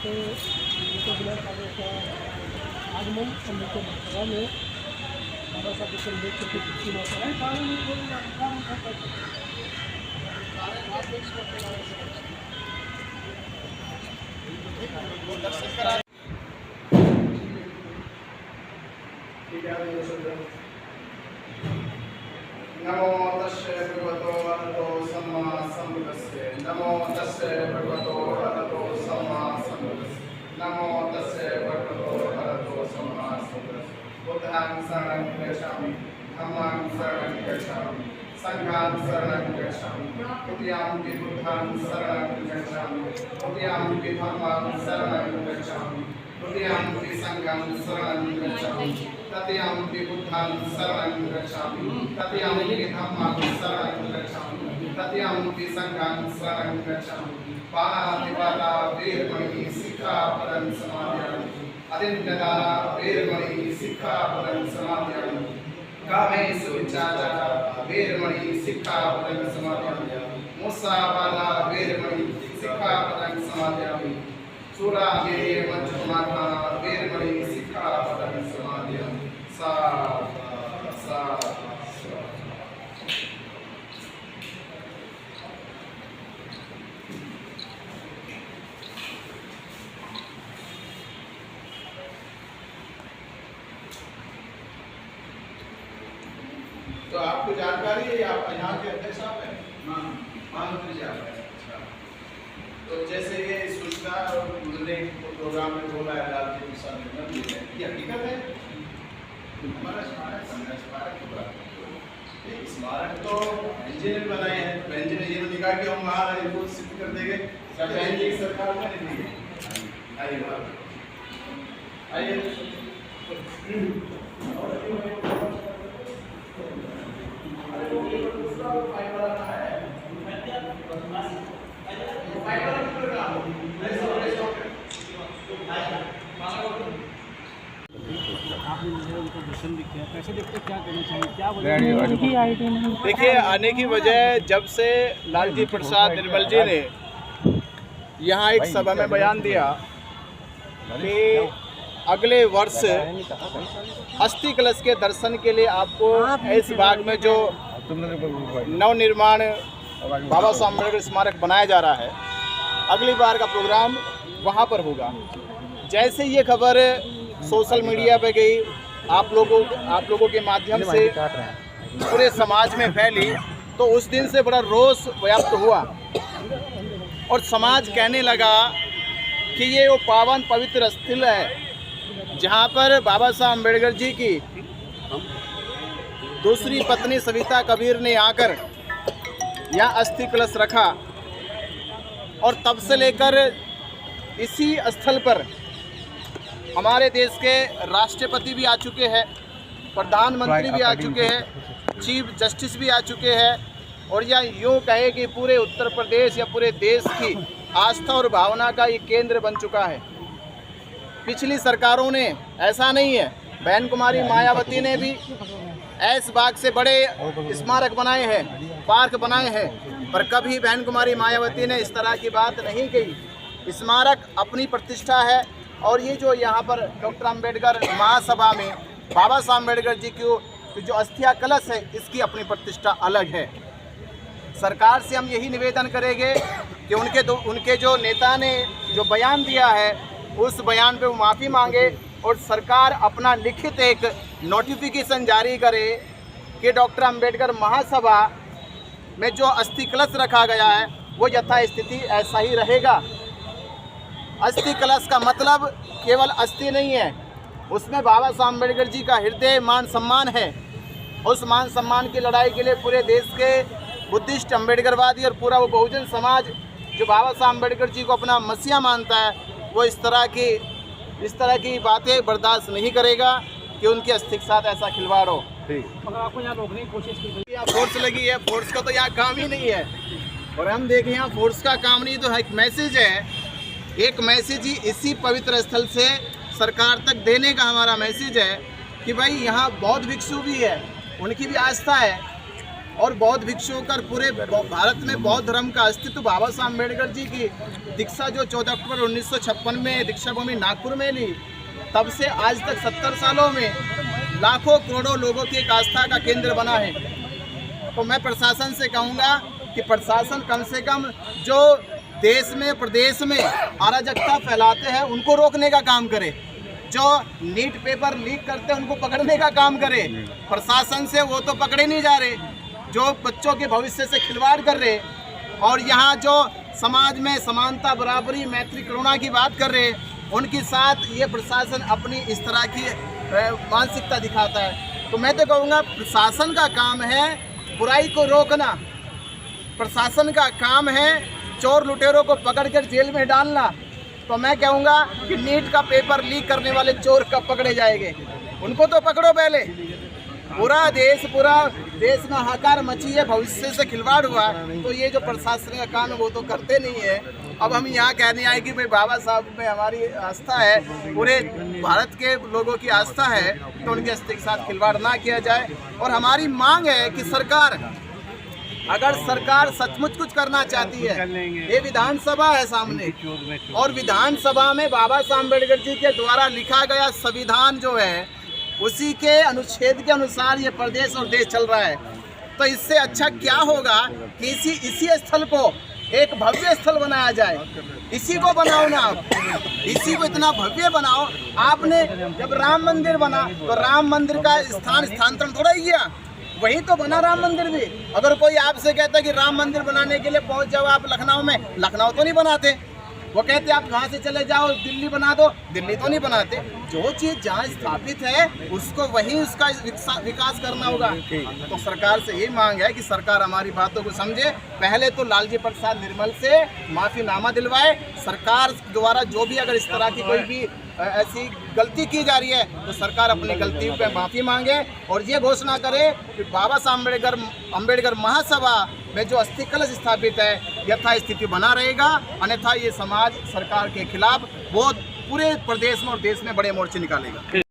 के बिना कार्यों का आगमन अमृत महोत्सव में बाबा साहब के अम्बेडकर की नमो तस्से भगवतो अरहतो सम्मा सम्बुद्धस्से नमो तस्से भगवतो अरहतो सम्मा सम्बुद्धस्से नमो तस्से भगवतो अरहतो सम्मा सम्बुद्धस्से बुद्धं शरणं गच्छामि धम्मं शरणं गच्छामि संघं शरणं गच्छामि तुभ्यंपि बुद्धं शरणं गच्छामि तुभ्यंपि धम्मं शरणं गच्छामि तुभ्यंपि संघं शरणं गच्छामि तथ्यंपि बुद्धं शरणं गच्छामि तथ्यंपि धम्मं शरणं गच्छामि तथ्यंपि संघं शरणं गच्छामि पाणातिपाता वीरमणि सिक्खापदं समादयामि अदिन्यदाना वीरमणि सिक्खापदं समादयामि कामेषु विचाचारा वीरमणि सिक्खापदं समादयामि मुसावादा वीरमणि सिक्खापदं समादयामि सूरामेरे वंचमाना वीरमणि सिक्खापदं समादयामि सा तो आपको जानकारी है आप यहाँ के अध्यक्ष आप हैं महामंत्री जी आप हैं। अच्छा, तो जैसे ये सूचना उन्होंने प्रोग्राम में बोला है लाल जी किसान निर्मल जी ने, ये हकीकत है हमारा स्मारक संघर्ष स्मारक की बात है। स्मारक तो एनजी ने बनाए हैं, तो एनजी ने ये तो निकाल के हम वहाँ रिपोर्ट सिद्ध कर देंगे क्या एनजी की सरकार में नहीं दी। आइए आइए आपने मुझे उनको दर्शन भी किया, कैसे देखते क्या कहना चाहिए, क्या देखिए, आने की वजह जब से लालजी प्रसाद निर्मल जी ने यहाँ एक सभा में बयान दिया कि अगले वर्ष अस्थि कलश के दर्शन के लिए आपको इस भाग में जो नवनिर्माण बाबा साहब अम्बेडकर स्मारक बनाया जा रहा है, अगली बार का प्रोग्राम वहाँ पर होगा। जैसे ये खबर सोशल मीडिया पे गई, आप लोगों के माध्यम से पूरे समाज में फैली, तो उस दिन से बड़ा रोष व्याप्त हुआ और समाज कहने लगा कि ये वो पावन पवित्र स्थल है जहाँ पर बाबा साहब अम्बेडकर जी की दूसरी पत्नी सविता कबीर ने आकर यहाँ अस्थि कलश रखा और तब से लेकर इसी स्थल पर हमारे देश के राष्ट्रपति भी आ चुके हैं, प्रधानमंत्री भी आ चुके हैं, चीफ जस्टिस भी आ चुके हैं और या यूँ कहे कि पूरे उत्तर प्रदेश या पूरे देश की आस्था और भावना का ये केंद्र बन चुका है। पिछली सरकारों ने ऐसा नहीं है, बहन कुमारी मायावती ने भी ऐस बाग से बड़े स्मारक बनाए हैं, पार्क बनाए हैं, पर कभी बहन कुमारी मायावती ने इस तरह की बात नहीं कही। स्मारक अपनी प्रतिष्ठा है और ये जो यहाँ पर डॉक्टर अंबेडकर महासभा में बाबा साहब अम्बेडकर जी की जो अस्थिया कलश है, इसकी अपनी प्रतिष्ठा अलग है। सरकार से हम यही निवेदन करेंगे कि उनके जो नेता ने जो बयान दिया है, उस बयान पे वो माफ़ी मांगे और सरकार अपना लिखित एक नोटिफिकेशन जारी करे कि डॉक्टर अंबेडकर महासभा में जो अस्थि कलश रखा गया है वो यथास्थिति ऐसा ही रहेगा। अस्थि कलश का मतलब केवल अस्थि नहीं है, उसमें बाबा साहब अम्बेडकर जी का हृदय मान सम्मान है। उस मान सम्मान की लड़ाई के लिए पूरे देश के बुद्धिस्ट अम्बेडकरवादी और पूरा वो बहुजन समाज जो बाबा साहब अम्बेडकर जी को अपना मसीहा मानता है, वो इस तरह की बातें बर्दाश्त नहीं करेगा कि उनके अस्थिक साथ ऐसा खिलवाड़ हो। मगर आपको यहाँ रोकने की कोशिश की गई, यहाँ फोर्स लगी है, फोर्स का तो यहाँ काम ही नहीं है। और हम देखें यहाँ फोर्स का काम नहीं, तो एक मैसेज है, एक मैसेज ही इसी पवित्र स्थल से सरकार तक देने का हमारा मैसेज है कि भाई यहाँ बौद्ध भिक्षु भी है, उनकी भी आस्था है, और बौद्ध भिक्षुओं का पूरे भारत में बौद्ध धर्म का अस्तित्व बाबा साहब अम्बेडकर जी की दीक्षा जो 14 अक्टूबर 1956 में दीक्षा भूमि नागपुर में ली, तब से आज तक 70 सालों में लाखों करोड़ों लोगों की एक आस्था का केंद्र बना है। तो मैं प्रशासन से कहूँगा कि प्रशासन कम से कम जो देश में प्रदेश में अराजकता फैलाते हैं उनको रोकने का काम करे, जो नीट पेपर लीक करते हैं उनको पकड़ने का काम करे। प्रशासन से वो तो पकड़े नहीं जा रहे, जो बच्चों के भविष्य से खिलवाड़ कर रहे, और यहाँ जो समाज में समानता बराबरी मैत्री करुणा की बात कर रहे, उनके साथ ये प्रशासन अपनी इस तरह की मानसिकता दिखाता है। तो मैं तो कहूँगा प्रशासन का काम है बुराई को रोकना, प्रशासन का काम है चोर लुटेरों को पकड़कर जेल में डालना। तो मैं कहूँगा कि नीट का पेपर लीक करने वाले चोर कब पकड़े जाएंगे, उनको तो पकड़ो पहले। पूरा देश में हाहाकार मची है, भविष्य से खिलवाड़ हुआ, तो ये जो प्रशासन का काम है वो तो करते नहीं है। अब हम यहाँ कहने आए कि भाई बाबा साहब में हमारी आस्था है, पूरे भारत के लोगों की आस्था है, तो उनके अस्तित्व के साथ खिलवाड़ ना किया जाए। और हमारी मांग है कि सरकार, अगर सरकार सचमुच कुछ करना चाहती है, ये विधानसभा है सामने, और विधानसभा में बाबा साहब अम्बेडकर जी के द्वारा लिखा गया संविधान जो है उसी के अनुच्छेद के अनुसार ये प्रदेश और देश चल रहा है। तो इससे अच्छा क्या होगा कि इसी स्थल को एक भव्य स्थल बनाया जाए। इसी को बनाओ ना आप, इसी को इतना भव्य बनाओ। आपने जब राम मंदिर बना तो राम मंदिर का स्थानांतरण थोड़ा ही किया, वही तो बना राम मंदिर भी। अगर कोई आपसे कहता है कि राम मंदिर बनाने के लिए पहुंच जाओ आप लखनऊ में, लखनऊ तो नहीं बनाते। वो कहते आप कहाँ से चले जाओ दिल्ली बना दो, दिल्ली तो नहीं बनाते। जो चीज़ जहाँ स्थापित है उसको वहीं उसका विकास करना होगा। तो सरकार से ये मांग है कि सरकार हमारी बातों को समझे। पहले तो लालजी प्रसाद निर्मल से माफ़ीनामा दिलवाए। सरकार द्वारा जो भी अगर इस तरह की कोई भी ऐसी गलती की जा रही है तो सरकार अपनी गलती पे माफ़ी मांगे और ये घोषणा करे कि बाबा साहब अम्बेडकर महासभा में जो अस्थि कलश स्थापित है यथास्थिति बना रहेगा, अन्यथा ये समाज सरकार के खिलाफ बहुत पूरे प्रदेश में और देश में बड़े मोर्चे निकालेगा।